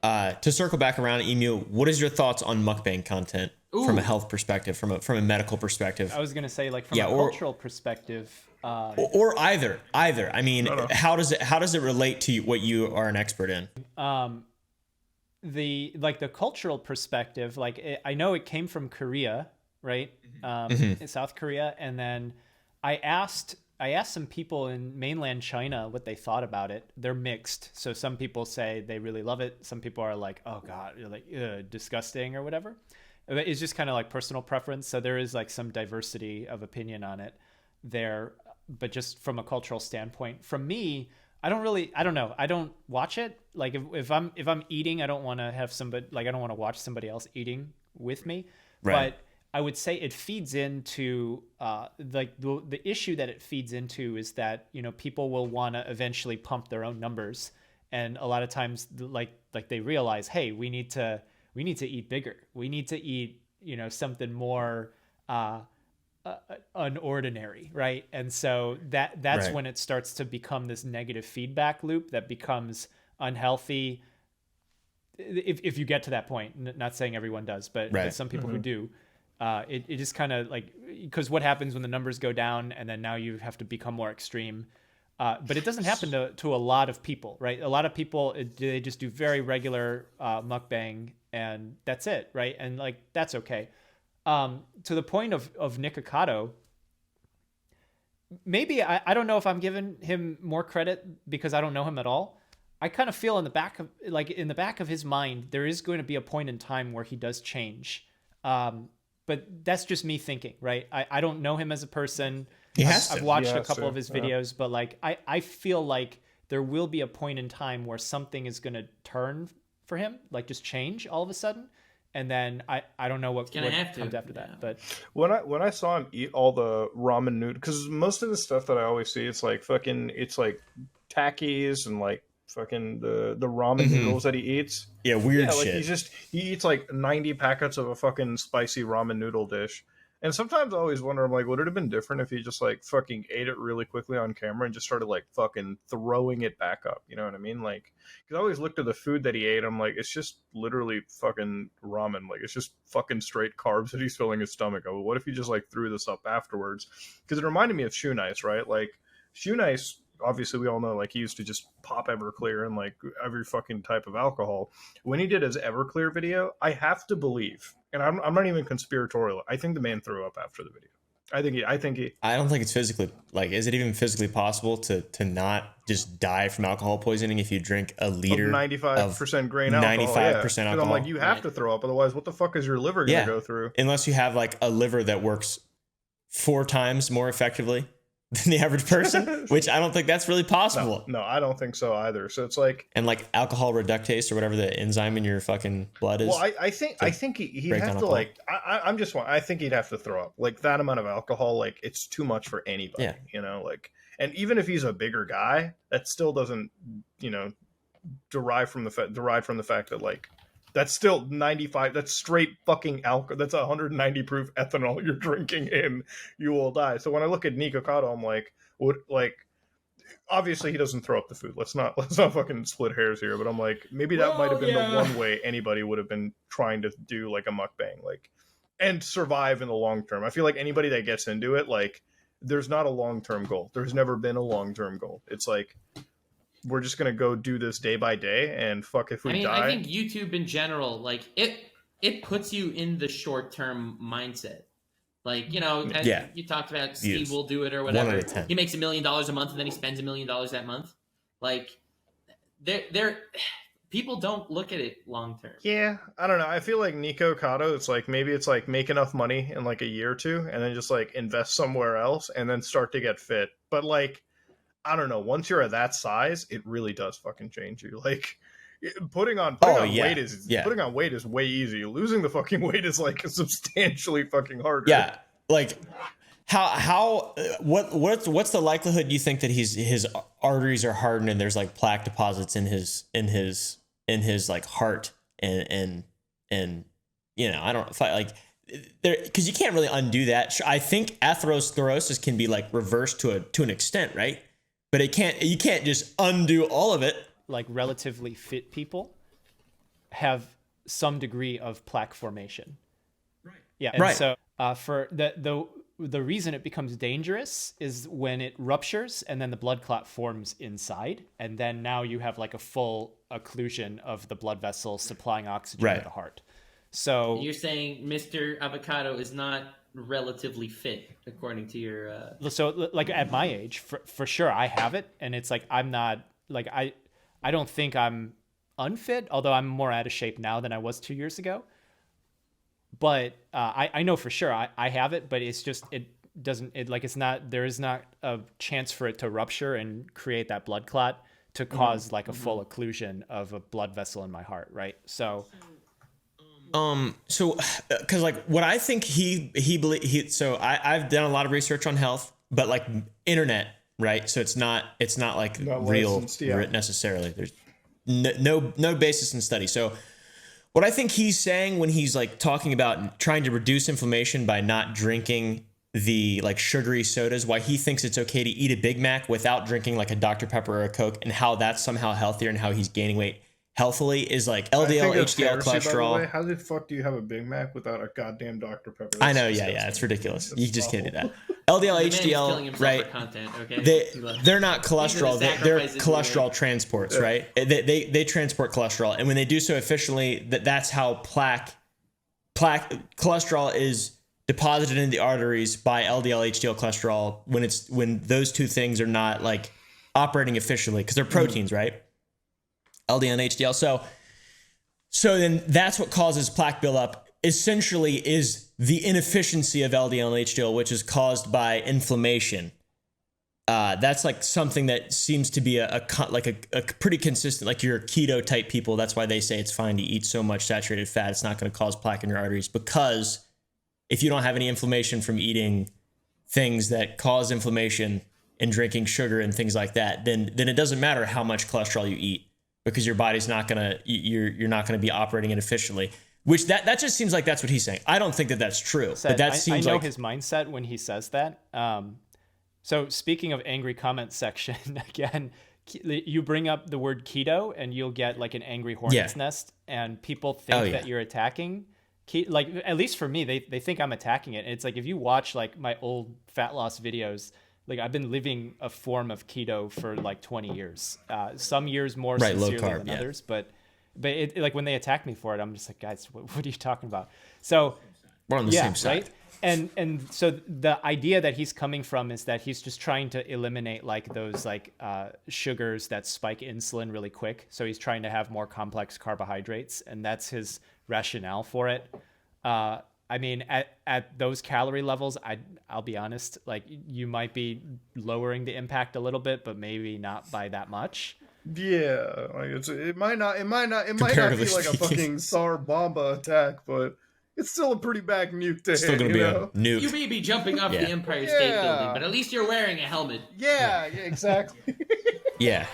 To circle back around, Emu, what is your thoughts on mukbang content from a health perspective, from a medical perspective? I was gonna say, like, from a cultural perspective, or either. I mean, how does it relate to what you are an expert in? The cultural perspective, like, I know it came from Korea, right? In South Korea, and then I asked some people in mainland China what they thought about it. They're mixed. So some people say they really love it. Some people are like, oh God, you're like, disgusting or whatever. It's just kind of like personal preference. So there is like some diversity of opinion on it there. But just from a cultural standpoint, from me, I don't know. I don't watch it. Like if I'm eating, I don't want to have somebody, like, I don't want to watch somebody else eating with me. Right. But I would say it feeds into like the issue that it feeds into is that, you know, people will want to eventually pump their own numbers, and a lot of times like they realize, hey, we need to eat bigger. We need to eat, you know, something more unordinary, right? And so that's right. when it starts to become this negative feedback loop that becomes unhealthy. If you get to that point, not saying everyone does, but some people who do. It just kind of like, because what happens when the numbers go down and then now you have to become more extreme. But it doesn't happen to a lot of people, right? A lot of people, they just do very regular mukbang and that's it, right? And like, that's okay. To the point of Nikocado, maybe I don't know if I'm giving him more credit because I don't know him at all. I kind of feel in the back of his mind, there is going to be a point in time where he does change. But that's just me thinking, right? I don't know him as a person. I've watched a couple of his videos, but like I feel like there will be a point in time where something is going to turn for him, like just change all of a sudden. And then I don't know what comes after that. But when I saw him eat all the ramen noodles, because most of the stuff that I always see, it's like Takis and like fucking the ramen noodles that he eats. Yeah, weird like shit. he eats like 90 packets of a fucking spicy ramen noodle dish. And sometimes I always wonder, I'm like, would it have been different if he just like fucking ate it really quickly on camera and just started like fucking throwing it back up? You know what I mean? Like, because I always looked at the food that he ate, I'm like, it's just literally fucking ramen. Like, it's just fucking straight carbs that he's filling his stomach up. What if he just like threw this up afterwards? Because it reminded me of Shoe Nice, right? Like, Shoe Nice, obviously we all know, like, he used to just pop Everclear and like every fucking type of alcohol. When he did his Everclear video, I have to believe, and I'm not even conspiratorial, I think the man threw up after the video. I don't think it's physically, like, is it even physically possible to not just die from alcohol poisoning if you drink a liter of 95% grain alcohol? 95% alcohol. I'm like, you have to throw up, otherwise what the fuck is your liver gonna go through? Unless you have like a liver that works 4 times more effectively than the average person, which I don't think that's really possible. No, I don't think so either. So it's like, and like alcohol reductase or whatever the enzyme in your fucking blood is. Well, I think he'd have to like, I think he'd have to throw up like that amount of alcohol. Like, it's too much for anybody, you know, like, and even if he's a bigger guy, that still doesn't, you know, derive from the fact that like, that's still 95. That's straight fucking alcohol. That's 190 proof ethanol you're drinking in. You will die. So when I look at Nikocado, I'm like, what? Like, obviously he doesn't throw up the food. Let's not fucking split hairs here. But I'm like, maybe that might have been the one way anybody would have been trying to do like a mukbang, like, and survive in the long term. I feel like anybody that gets into it, like, there's not a long term goal. There's never been a long term goal. It's like, we're just gonna go do this day by day, and fuck if we die. I think YouTube in general, like, it puts you in the short term mindset. Like, you know, you talked about Steve will do it or whatever. He makes $1 million a month and then he spends $1 million that month. Like, they're people don't look at it long term. Yeah, I don't know. I feel like Nikocado, it's like maybe it's like make enough money in like a year or two, and then just like invest somewhere else, and then start to get fit. But like, I don't know. Once you're at that size, it really does fucking change you. Like, putting on weight is way easy. Losing the fucking weight is like substantially fucking harder. Yeah, like what's the likelihood you think that his arteries are hardened and there's like plaque deposits in his like heart and you know, I don't like there, because you can't really undo that. I think atherosclerosis can be like reversed to an extent, right? But you can't just undo all of it. Like relatively fit people. have some degree of plaque formation. Right. Yeah. And right. so for the reason it becomes dangerous is when it ruptures and then the blood clot forms inside, and then now you have like a full occlusion of the blood vessel supplying oxygen to the heart. So you're saying Mr. Avocado is not relatively fit according to your so like at my age for sure I have it, and it's like I'm not like I don't think I'm unfit, although I'm more out of shape now than I was 2 years ago. But I know for sure I have it, but it's just there is not a chance for it to rupture and create that blood clot to cause like a full occlusion of a blood vessel in my heart, right? So because like what I think so I've done a lot of research on health, but like internet, right? So it's not like real necessarily. There's no basis in study. So what I think he's saying when he's like talking about trying to reduce inflammation by not drinking the like sugary sodas, why he thinks it's okay to eat a Big Mac without drinking like a Dr. Pepper or a Coke, and how that's somehow healthier and how he's gaining weight healthily is like LDL, HDL, cholesterol. How the fuck do you have a Big Mac without a goddamn Dr. Pepper? I know, yeah, it's ridiculous. You just can't do that. LDL, HDL, right? Content, okay? They're not cholesterol. They're cholesterol transports, right? They transport cholesterol, and when they do so efficiently, that's how cholesterol is deposited in the arteries by LDL, HDL, cholesterol when those two things are not like operating efficiently because they're proteins, right? LDL and HDL. So then that's what causes plaque buildup. Essentially, is the inefficiency of LDL and HDL, which is caused by inflammation. That's like something that seems to be a pretty consistent, like your keto type people. That's why they say it's fine to eat so much saturated fat. It's not going to cause plaque in your arteries, because if you don't have any inflammation from eating things that cause inflammation and drinking sugar and things like that, then it doesn't matter how much cholesterol you eat, because your body's not gonna, you're not gonna be operating it efficiently. Which that just seems like that's what he's saying. I don't think that that's true. But that seems I know like his mindset when he says that. So speaking of angry comment section, again, you bring up the word keto and you'll get like an angry hornet's nest, and people think that you're attacking. Like, at least for me, they think I'm attacking it. And it's like, if you watch like my old fat loss videos, like I've been living a form of keto for like 20 years. Some years more sincerely than others, but it, like when they attack me for it, I'm just like, guys, what are you talking about? So we're on the same side. Right? And so the idea that he's coming from is that he's just trying to eliminate like those like sugars that spike insulin really quick. So he's trying to have more complex carbohydrates, and that's his rationale for it. I mean, at those calorie levels, I'll be honest, like you might be lowering the impact a little bit, but maybe not by that much. Yeah, like it might not be like a fucking Tsar Bomba attack, but it's still a pretty bad nuke to hit. Still gonna be a nuke. You may be jumping off the Empire State Building, but at least you're wearing a helmet. Yeah, exactly. Yeah.